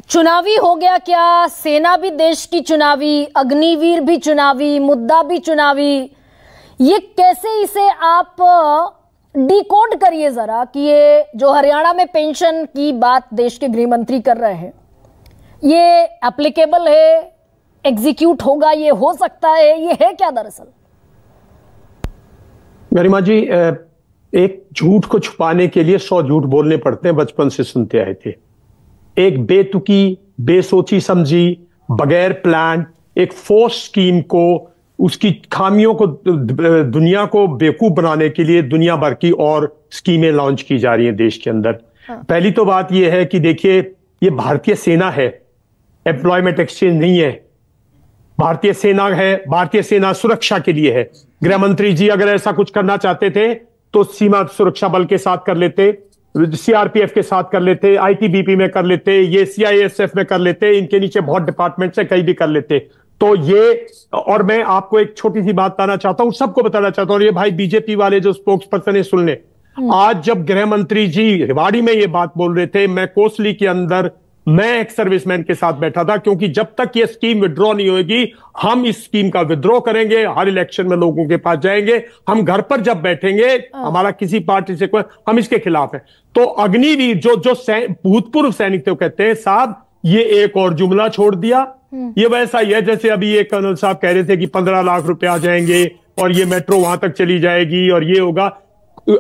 चुनावी हो गया क्या? सेना भी देश की चुनावी, अग्निवीर भी चुनावी, मुद्दा भी चुनावी। ये कैसे इसे आप डिकोड करिए जरा कि ये जो हरियाणा में पेंशन की बात देश के गृह मंत्री कर रहे हैं, ये एप्लीकेबल है, एग्जीक्यूट होगा, ये हो सकता है, ये है क्या दरअसल? गरिमा जी, एक झूठ को छुपाने के लिए 100 झूठ बोलने पड़ते हैं, बचपन से सुनते आए थे। एक बेतुकी, बेसोची समझी, बगैर प्लान एक फोर्स स्कीम को, उसकी खामियों को, दुनिया को बेवकूफ बनाने के लिए दुनिया भर की और स्कीमें लॉन्च की जा रही हैं देश के अंदर। पहली तो बात यह है कि देखिए, ये भारतीय सेना है, एम्प्लॉयमेंट एक्सचेंज नहीं है। भारतीय सेना है, भारतीय सेना सुरक्षा के लिए है। गृह मंत्री जी अगर ऐसा कुछ करना चाहते थे तो सीमा सुरक्षा बल के साथ कर लेते, सीआरपीएफ के साथ कर लेते, आईटीबीपी में कर लेते, ये सीआईएसएफ में कर लेते, इनके नीचे बहुत डिपार्टमेंट से कहीं भी कर लेते। तो ये, और मैं आपको एक छोटी सी बात बताना चाहता हूं, सबको बताना चाहता हूं, ये भाई बीजेपी वाले जो स्पोक्स पर्सन है सुन ले। आज जब गृह मंत्री जी रेवाड़ी में ये बात बोल रहे थे, मैं कोसली के अंदर मैं एक सर्विसमैन के साथ बैठा था, क्योंकि जब तक ये स्कीम विड्रॉ नहीं होगी हम इस स्कीम का विड्रॉ करेंगे, हर इलेक्शन में लोगों के पास जाएंगे, हम घर पर जब बैठेंगे, हमारा किसी पार्टी से कोई, हम इसके खिलाफ है। तो अग्निवीर जो भूतपूर्व सैनिक थे, कहते हैं साहब ये एक और जुमला छोड़ दिया। ये वैसा ही है जैसे अभी ये कर्नल साहब कह रहे थे कि 15 लाख रुपए आ जाएंगे और ये मेट्रो वहां तक चली जाएगी और ये होगा।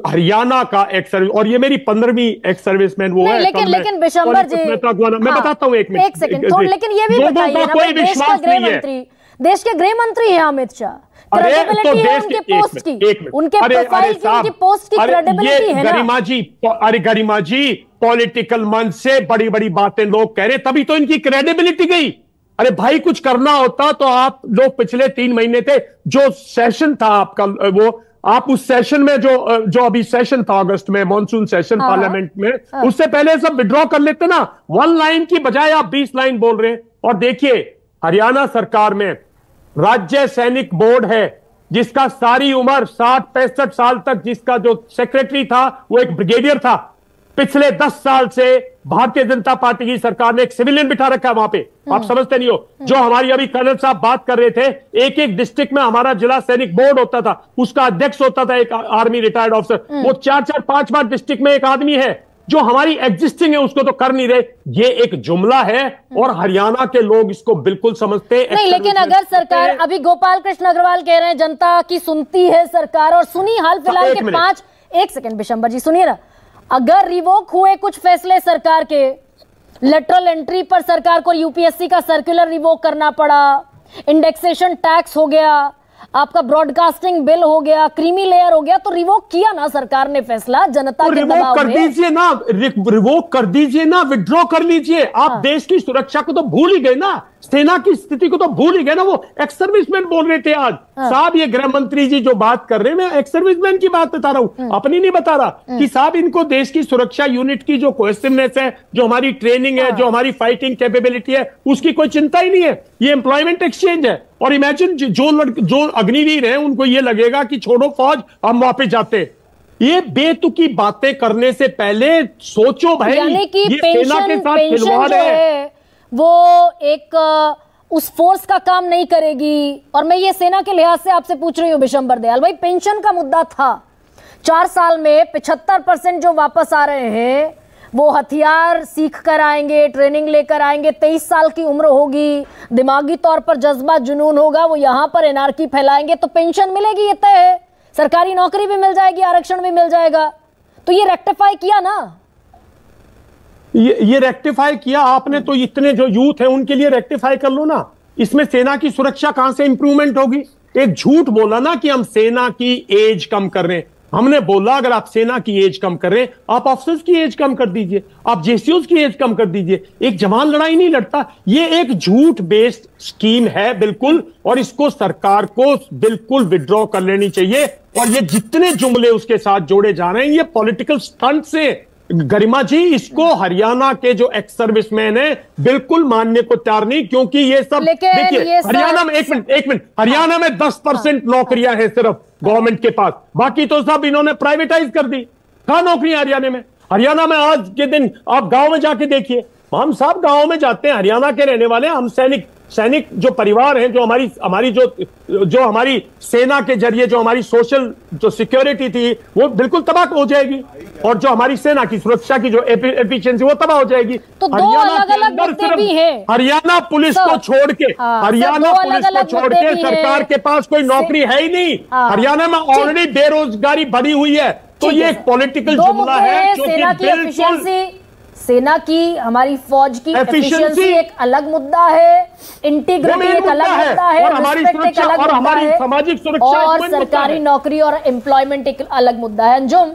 हरियाणा का एक्स सर्विस, और ये मेरी 15वीं एक्स सर्विसमैन वो है। लेकिन बिशंबर जी, मैं बताता हूँ, एक सेकंड, लेकिन ये भी बताइए ना, कोई विश्वास नहीं है। देश के गृह मंत्री है अमित शाह, क्रेडिबिलिटी है उनके पोस्ट की, उनके प्रोफाइल की, उनकी पोस्ट की क्रेडिबिलिटी है ना। गरिमा जी, पॉलिटिकल मंच से बड़ी बड़ी बातें लोग कह रहे, तभी तो इनकी क्रेडिबिलिटी गई। अरे भाई, कुछ करना होता तो आप लोग पिछले 3 महीने थे, जो सेशन था आपका, वो आप उस सेशन में जो अभी सेशन था अगस्त में, मॉनसून सेशन पार्लियामेंट में, उससे पहले सब विड्रॉ कर लेते ना। 1 लाइन की बजाय आप 20 लाइन बोल रहे हैं। और देखिए, हरियाणा सरकार में राज्य सैनिक बोर्ड है, जिसका सारी उम्र 60-65 साल तक, जिसका जो सेक्रेटरी था वो एक ब्रिगेडियर था। पिछले 10 साल से भारतीय जनता पार्टी की सरकार ने एक सिविलियन बिठा रखा है वहां पे। आप समझते नहीं हो। जो हमारी अभी कर्नल साहब बात कर रहे थे, एक एक डिस्ट्रिक्ट में हमारा जिला सैनिक बोर्ड होता था, उसका अध्यक्ष होता था एक आर्मी रिटायर्ड ऑफिसर। वो 4-4, 5-5 डिस्ट्रिक्ट में एक आदमी है जो हमारी एग्जिस्टिंग है, उसको तो कर नहीं रहे। ये एक जुमला है और हरियाणा के लोग इसको बिल्कुल समझते नहीं। लेकिन अगर सरकार, अभी गोपाल कृष्ण अग्रवाल कह रहे हैं जनता की सुनती है सरकार, और सुनी हाल फिलहाल के 5, एक सेकंड बिशंबर जी सुनिए ना, अगर रिवोक हुए कुछ फैसले सरकार के, लेटरल एंट्री पर सरकार को यूपीएससी का सर्कुलर रिवोक करना पड़ा, इंडेक्सेशन टैक्स हो गया, आपका ब्रॉडकास्टिंग बिल हो गया, क्रीमी लेयर हो गया, तो रिवोक किया ना सरकार ने फैसला जनता के दबाव में। रिवोक कर दीजिए ना, रिवोक कर दीजिए ना, विड्रॉ कर लीजिए। आप देश की सुरक्षा को तो भूल ही गए ना, सेना की स्थिति को तो भूल ही गए ना। वो एक्स सर्विसमैन बोल रहे थे आज साहब, ये गृह मंत्री जी जो बात कर रहे हैं, मैं एक्स सर्विसमैन की बात बता रहा हूं, अपनी नहीं बता रहा। कि साहब, इनको देश की सुरक्षा यूनिट की जो कोहेसिवनेस है, जो हमारी ट्रेनिंग है, जो हमारी फाइटिंग कैपेबिलिटी है, उसकी कोई चिंता ही नहीं है। ये एम्प्लॉयमेंट एक्सचेंज है। और इमेजिन जो अग्निवीर हैं, उनको ये लगेगा कि छोड़ो फौज, हम वापस जाते। ये बेतुकी बातें करने से पहले सोचो भाई, यानी कि ये सेना के साथ खिलवाड़ है, वो एक उस फोर्स का काम नहीं करेगी। और मैं ये सेना के लिहाज से आपसे पूछ रही हूँ बिशंबर दयाल भाई, पेंशन का मुद्दा था 4 साल में 75% जो वापस आ रहे हैं वो हथियार सीख कर आएंगे, ट्रेनिंग लेकर आएंगे, 23 साल की उम्र होगी, दिमागी तौर पर जज्बा जुनून होगा, वो यहां पर एनआरकी फैलाएंगे तो पेंशन मिलेगी, ये तय है। सरकारी नौकरी भी मिल जाएगी, आरक्षण भी मिल जाएगा। तो ये रेक्टिफाई किया ना, ये रेक्टिफाई किया आपने। तो इतने जो यूथ है उनके लिए रेक्टिफाई कर लो ना। इसमें सेना की सुरक्षा कहां से इंप्रूवमेंट होगी? एक झूठ बोला ना कि हम सेना की एज कम कर रहे हैं। हमने बोला अगर आप सेना की एज कम कर रहे हैं, आप ऑफिसर्स की एज कम कर दीजिए, आप जेसीओज की एज कम कर दीजिए। एक जवान लड़ाई नहीं लड़ता। ये एक झूठ बेस्ड स्कीम है बिल्कुल, और इसको सरकार को बिल्कुल विड्रॉ कर लेनी चाहिए। और ये जितने जुमले उसके साथ जोड़े जा रहे हैं, ये पॉलिटिकल स्टंट से। गरिमा जी, इसको हरियाणा के जो एक्स सर्विसमैन है बिल्कुल मानने को तैयार नहीं, क्योंकि ये सब देखिए, हरियाणा में एक मिनट, हरियाणा में 10% नौकरियां हैं सिर्फ गवर्नमेंट के पास, बाकी तो सब इन्होंने प्राइवेटाइज कर दी। कहां नौकरियां हरियाणा में? हरियाणा में आज के दिन आप गांव में जाके देखिए, हम सब गांव में जाते हैं, हरियाणा के रहने वाले हैं हम। सैनिक जो परिवार हैं, जो हमारी सेना के जरिए जो हमारी सोशल जो सिक्योरिटी थी वो बिल्कुल तबाह हो जाएगी, और जो हमारी सेना की सुरक्षा की जो एफिशिएंसी वो तबाह हो जाएगी। तो दो अलग-अलग मुद्दे भी हैं। हरियाणा पुलिस को छोड़ के, हरियाणा पुलिस को छोड़ के सरकार के पास कोई नौकरी है ही नहीं। हरियाणा में ऑलरेडी बेरोजगारी बढ़ी हुई है। तो ये एक पॉलिटिकल जुमला है जो कि बिल्कुल, सेना की, हमारी फौज की एफिशिएंसी एक अलग मुद्दा है, इंटीग्रिटी एक अलग मुद्दा है, और हमारी सुरक्षा और हमारी सामाजिक सुरक्षा, और सरकारी नौकरी और एम्प्लॉयमेंट एक अलग मुद्दा है। अंजुम,